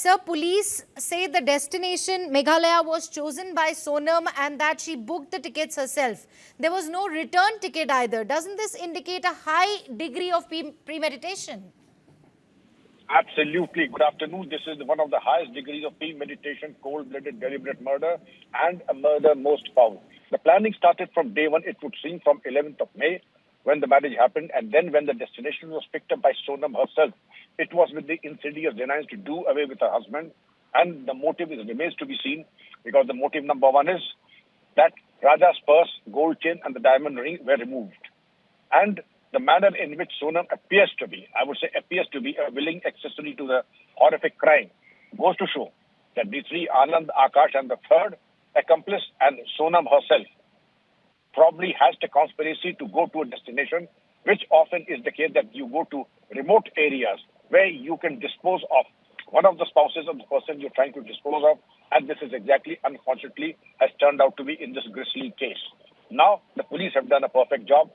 sir, police say the destination Meghalaya was chosen by Sonam and that she booked the tickets herself. There was no return ticket either. Doesn't this indicate a high degree of premeditation? Absolutely. Good afternoon. This is one of the highest degrees of premeditation, cold-blooded, deliberate murder, and a murder most foul. The planning started from day one, it would seem, from 11th of May, when the marriage happened, and then when the destination was picked up by Sonam herself. It was with the insidious designs to do away with her husband, and the motive remains to be seen, because the motive number one is that Raja's purse, gold chain, and the diamond ring were removed. And the manner in which Sonam appears to be, I would say appears to be, a willing accessory to the horrific crime goes to show that the three, Anand, Akash, and the third accomplice, and Sonam herself, probably has the conspiracy to go to a destination, which often is the case that you go to remote areas where you can dispose of one of the spouses of the person you're trying to dispose of, and this is exactly, unfortunately, has turned out to be in this grisly case. Now, the police have done a perfect job.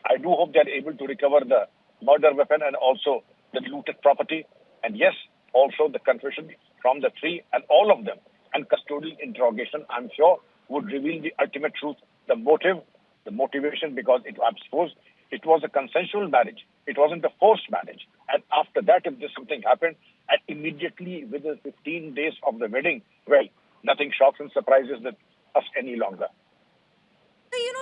I do hope they're able to recover the murder weapon and also the looted property. And yes, also the confession from the three and all of them, and custodial interrogation, I'm sure, would reveal the ultimate truth, the motive, the motivation, because I suppose it was a consensual marriage. It wasn't a forced marriage. And after that, if this something happened, and immediately within 15 days of the wedding, well, nothing shocks and surprises us any longer.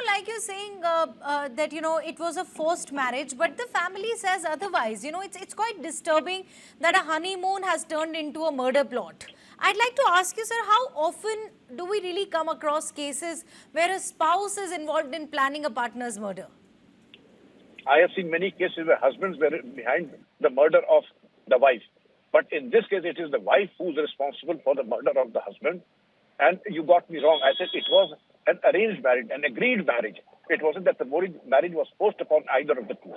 Like you're saying that, it was a forced marriage, but the family says otherwise. It's quite disturbing that a honeymoon has turned into a murder plot. I'd like to ask you, sir, how often do we really come across cases where a spouse is involved in planning a partner's murder? I have seen many cases where husbands were behind the murder of the wife. But in this case, it is the wife who's responsible for the murder of the husband. And you got me wrong. I said it was an arranged marriage, an agreed marriage. It wasn't that the marriage was forced upon either of the two.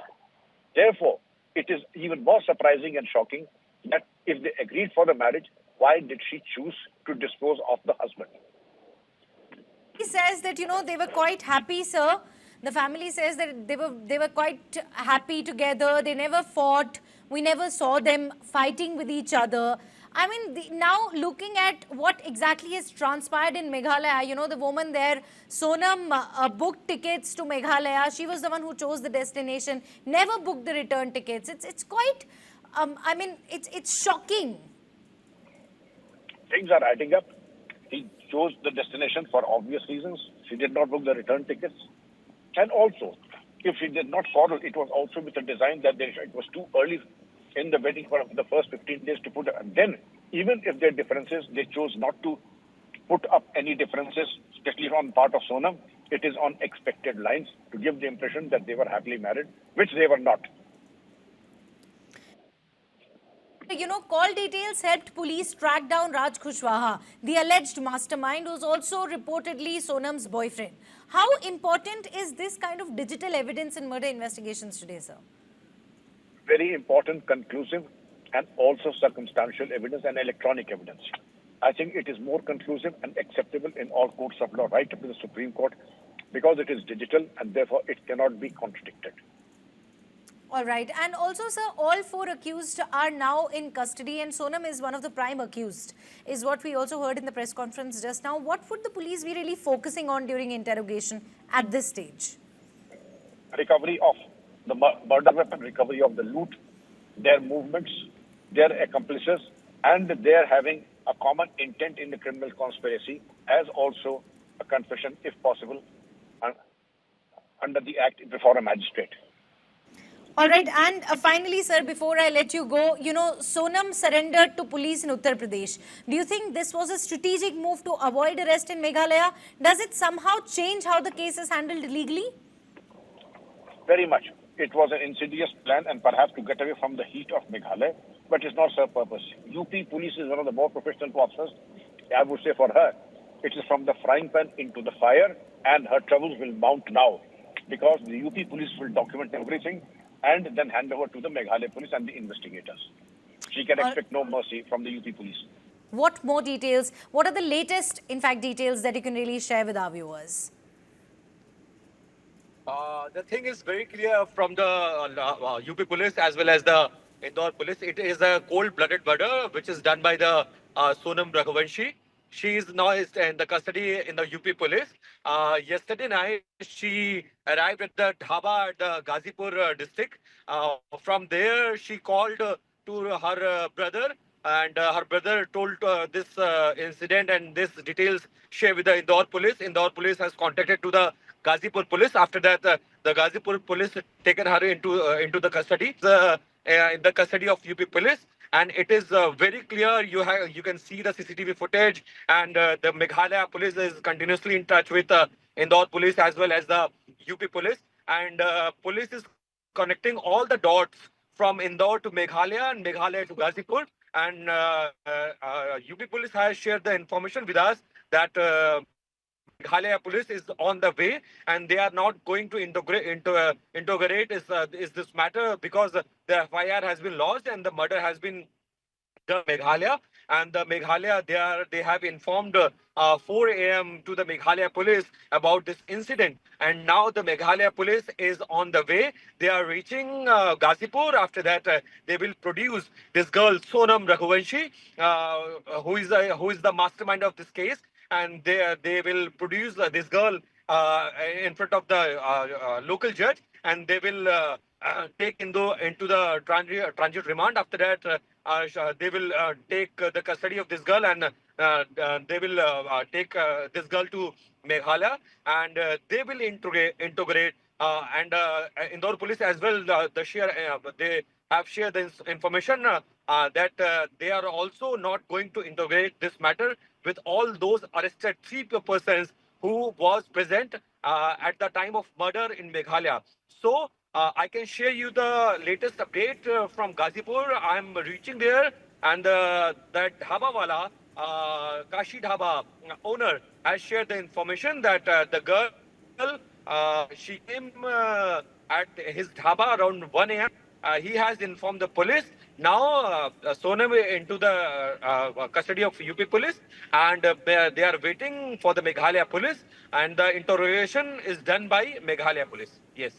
Therefore, it is even more surprising and shocking that if they agreed for the marriage, why did she choose to dispose of the husband? He says that, they were quite happy, sir. The family says that they were quite happy together. They never fought. We never saw them fighting with each other. I mean, now looking at what exactly has transpired in Meghalaya, the woman there, Sonam, booked tickets to Meghalaya. She was the one who chose the destination, never booked the return tickets. It's quite, it's shocking. Things are adding up. He chose the destination for obvious reasons. She did not book the return tickets. And also, if she did not follow, it was also with the design that it was too early in the wedding for the first 15 days to put up. And then, even if there are differences, they chose not to put up any differences, especially on part of Sonam. It is on expected lines to give the impression that they were happily married, which they were not. Call details helped police track down Raj Kushwaha, the alleged mastermind, who's also reportedly Sonam's boyfriend. How important is this kind of digital evidence in murder investigations today, sir? Very important, conclusive, and also circumstantial evidence and electronic evidence. I think it is more conclusive and acceptable in all courts of law, right up to the Supreme Court, because it is digital and therefore it cannot be contradicted. All right. And also, sir, all four accused are now in custody and Sonam is one of the prime accused, is what we also heard in the press conference just now. What would the police be really focusing on during interrogation at this stage? Recovery of the murder weapon, recovery of the loot, their movements, their accomplices, and their having a common intent in the criminal conspiracy, as also a confession, if possible, under the act before a magistrate. All right. And finally, sir, before I let you go, Sonam surrendered to police in Uttar Pradesh. Do you think this was a strategic move to avoid arrest in Meghalaya? Does it somehow change how the case is handled legally? Very much. It was an insidious plan and perhaps to get away from the heat of Meghalaya, but it's not serve purpose. UP police is one of the more professional officers. I would say for her, it is from the frying pan into the fire, and her troubles will mount now because the UP police will document everything and then hand over to the Meghalaya police and the investigators. She can expect no mercy from the UP police. What more details? What are the latest, in fact, details that you can really share with our viewers? The thing is very clear from the UP police as well as the Indore police. It is a cold-blooded murder which is done by the Sonam Raghuvanshi. She is now in the custody in the UP police. Yesterday night, she arrived at the dhaba at the Ghazipur district. From there, she called to her brother, and her brother told this incident and this details share with the Indore police. Indore police has contacted to the Ghazipur police. After that, the Ghazipur police taken her into the custody. In the custody of UP police, and it is very clear. You can see the CCTV footage, and the Meghalaya police is continuously in touch with Indore police as well as the UP police, and police is connecting all the dots from Indore to Meghalaya and Meghalaya to Ghazipur, and UP police has shared the information with us that Meghalaya police is on the way, and they are not going to integrate is this matter because the FIR has been lodged and the murder has been the Meghalaya, and the Meghalaya they have informed 4 a.m. to the Meghalaya police about this incident, and now the Meghalaya police is on the way. They are reaching Ghazipur. After that, they will produce this girl Sonam Raghuvanshi, who is the mastermind of this case, and they will produce this girl in front of the local judge, and they will take into the transit remand. After that, they will take the custody of this girl, and they will take this girl to Meghalaya, and they will integrate and Indore police as well. They have shared this information that they are also not going to integrate this matter with all those arrested three persons who was present at the time of murder in Meghalaya. So I can share you the latest update from Ghazipur. I'm reaching there, and that dhaba wala, Kashi dhaba owner, has shared the information that the girl she came at his dhaba around 1 a.m. He has informed the police. Now Sonam into the custody of UP police, and they are waiting for the Meghalaya police, and the interrogation is done by Meghalaya police. Yes.